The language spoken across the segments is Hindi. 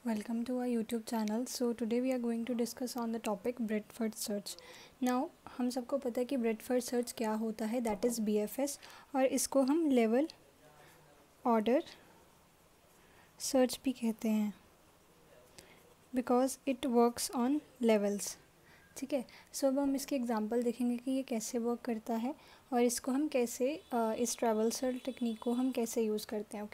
Welcome to our YouTube channel. So today we are going to discuss on the topic Bradford search. Now हम सबको पता है कि Bradford search क्या होता है, that is BFS, और इसको हम लेवल ऑर्डर सर्च भी कहते हैं because it works on levels. ठीक है, सो अब हम इसके एग्जांपल देखेंगे कि ये कैसे वर्क करता है और इसको हम कैसे इस ट्रैवर्सल टेक्निक को हम कैसे यूज़ करते हैं.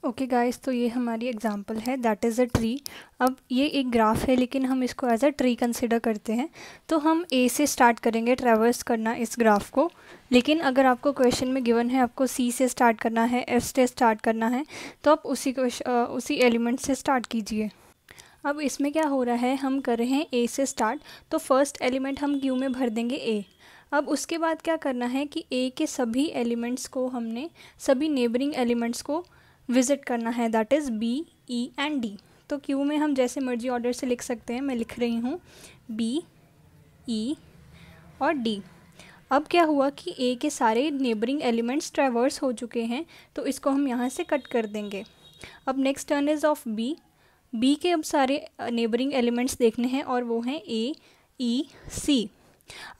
ओके गाइस, तो ये हमारी एग्जांपल है, दैट इज़ अ ट्री. अब ये एक ग्राफ है लेकिन हम इसको एज अ ट्री कंसिडर करते हैं. तो हम ए से स्टार्ट करेंगे ट्रैवर्स करना इस ग्राफ को. लेकिन अगर आपको क्वेश्चन में गिवन है आपको सी से स्टार्ट करना है, एफ से स्टार्ट करना है, तो आप उसी एलिमेंट से स्टार्ट कीजिए. अब इसमें क्या हो रहा है, हम कर रहे हैं ए से स्टार्ट, तो फर्स्ट एलिमेंट हम क्यू में भर देंगे ए. अब उसके बाद क्या करना है कि ए के सभी एलिमेंट्स को हमने सभी नेबरिंग एलिमेंट्स को विज़िट करना है, that is B, E and D. तो क्यू में हम जैसे मर्जी ऑर्डर से लिख सकते हैं, मैं लिख रही हूँ बी, ई और डी. अब क्या हुआ कि ए के सारे नेबरिंग एलिमेंट्स ट्रैवर्स हो चुके हैं, तो इसको हम यहाँ से कट कर देंगे. अब next turn is of B. B के अब सारे नेबरिंग एलिमेंट्स देखने हैं और वो हैं ए, ई, सी.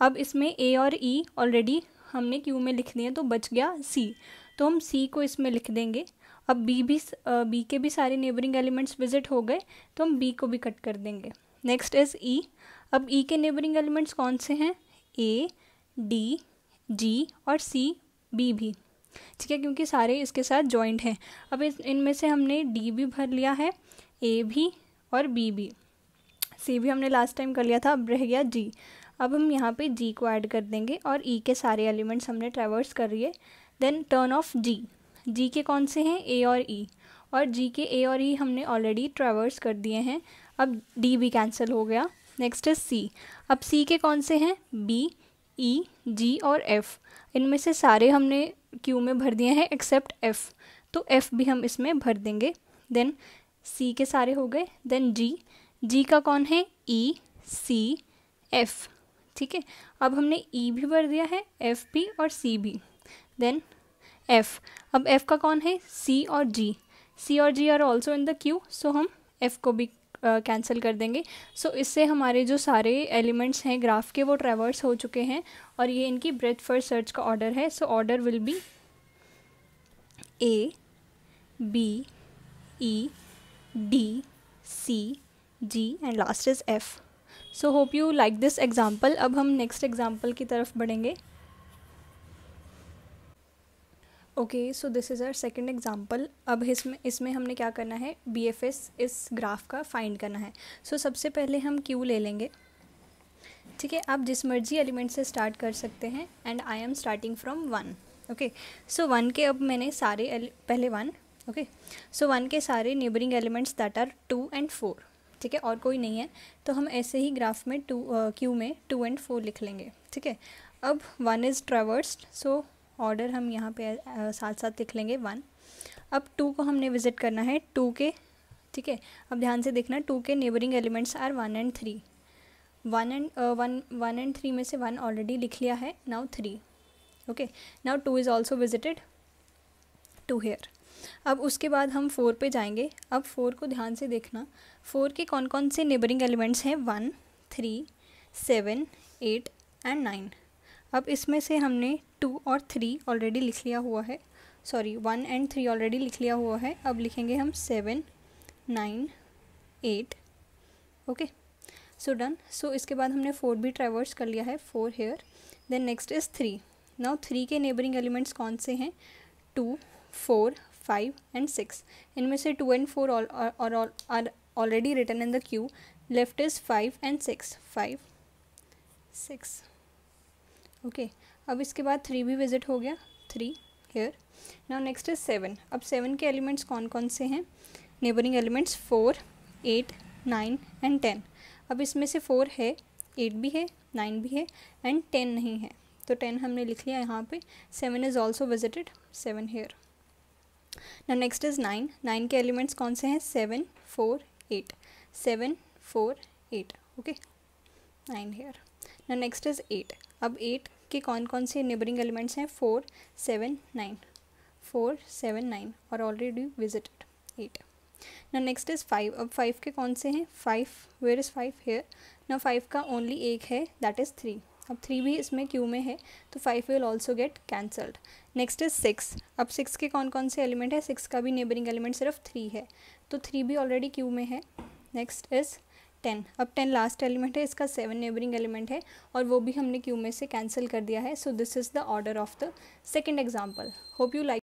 अब इसमें ए और ई ऑलरेडी हमने क्यू में लिख दिए, तो बच गया सी, तो हम सी को इसमें लिख देंगे. अब बी के भी सारे नेबरिंग एलिमेंट्स विजिट हो गए, तो हम बी को भी कट कर देंगे. नेक्स्ट इज़ ई. अब ई के नेबरिंग एलिमेंट्स कौन से हैं, ए, डी, जी और सी, बी भी. ठीक है, क्योंकि सारे इसके साथ जॉइंट हैं. अब इनमें से हमने डी भी भर लिया है, ए भी और बी भी. सी भी हमने लास्ट टाइम कर लिया था, अब रह गया जी. अब हम यहाँ पे जी को ऐड कर देंगे और ई के सारे एलिमेंट्स हमने ट्रैवर्स कर लिए. देन टर्न ऑफ जी. जी के कौन से हैं, ए और ई, और जी के ए और ई हमने ऑलरेडी ट्रैवर्स कर दिए हैं. अब डी भी कैंसिल हो गया. Next is C. अब सी के कौन से हैं, बी, ई, जी और एफ. इनमें से सारे हमने क्यू में भर दिए हैं एक्सेप्ट एफ, तो एफ भी हम इसमें भर देंगे. देन सी के सारे हो गए. देन जी. जी का कौन है, ई, सी, एफ. ठीक है, अब हमने ई भी भर दिया है, एफ भी और सी भी. Then F. अब एफ का कौन है, सी और जी. सी और G are also in the queue, so हम एफ को भी कैंसिल कर देंगे. सो इससे हमारे जो सारे एलिमेंट्स हैं ग्राफ के वो ट्रैवर्स हो चुके हैं और ये इनकी ब्रेडथ सर्च का ऑर्डर है. So order will be A, B, E, D, C, G and last is F. So hope you like this example. अब हम नेक्स्ट एग्जाम्पल की तरफ बढ़ेंगे. Okay, so this is our second example. अब इसमें हमने क्या करना है, बी एफ एस इस ग्राफ का फाइंड करना है. सो सबसे पहले हम क्यू ले लेंगे. ठीक है, आप जिस मर्जी एलिमेंट से स्टार्ट कर सकते हैं and I am starting from 1. Okay, so 1 के अब मैंने सारे पहले 1. ओके, सो 1 के सारे neighbouring elements that are 2 and 4. ठीक है, और कोई नहीं है, तो हम ऐसे ही ग्राफ में क्यू में 2 एंड 4 लिख लेंगे. ठीक है, अब 1 इज़ ट्रैवर्स्ड, सो ऑर्डर हम यहाँ पे साथ साथ लिख लेंगे 1. अब 2 को हमने विज़िट करना है, 2 के. ठीक है, अब ध्यान से देखना, 2 के neighbouring elements are 1 and 3. 1 and 3 में से 1 ऑलरेडी लिख लिया है, now 3. Okay, now 2 is also visited, 2 here. अब उसके बाद हम 4 पे जाएंगे. अब 4 को ध्यान से देखना, 4 के कौन कौन से नेबरिंग एलिमेंट्स हैं, 1, 3, 7, 8 एंड 9. अब इसमें से हमने 2 और 3 ऑलरेडी लिख लिया हुआ है, सॉरी 1 एंड 3 ऑलरेडी लिख लिया हुआ है. अब लिखेंगे हम 7, 9, 8. Okay, so done. सो इसके बाद हमने 4 भी ट्रैवर्स कर लिया है, 4 here. Then next is 3. Now 3 के नेबरिंग एलिमेंट्स कौन से हैं, 2, 4, 5 एंड 6. इनमें से 2 and 4 are already written in the queue. Left is 5 and 6, 5, 6. Okay, अब इसके बाद 3 भी विजिट हो गया, 3 हेयर. Now next is 7. अब 7 के एलिमेंट्स कौन कौन से हैं, नेबरिंग एलिमेंट्स 4, 8, 9 एंड 10. अब इसमें से 4 है, 8 भी है, 9 भी है एंड 10 नहीं है, तो 10 हमने लिख लिया यहाँ पे. 7 is also visited, 7 here. Now next is 9. 9 के एलिमेंट्स कौन से हैं, 7, 4, 8. 7, 4, 8. Okay, 9 here. Now next is 8. अब 8 के कौन कौन से नेबरिंग एलिमेंट्स हैं, 4, 7, 9. 4, 7, 9 और ऑलरेडी विजिटेड 8. ना नेक्स्ट इज़ 5. अब 5 के कौन से हैं? 5, वेयर इज़ 5? हेयर. ना 5 का ओनली एक है, दैट इज़ 3. अब 3 भी इसमें क्यू में है, तो 5 will also get cancelled. Next is 6. अब 6 के कौन कौन से एलिमेंट है? 6 का भी नेबरिंग एलिमेंट सिर्फ 3 है, तो 3 भी ऑलरेडी क्यू में है. Next is 10. अब 10 लास्ट एलिमेंट है, इसका 7 नेबरिंग एलिमेंट है और वो भी हमने क्यू में से कैंसिल कर दिया है. सो this is the order of the second example. Hope you like.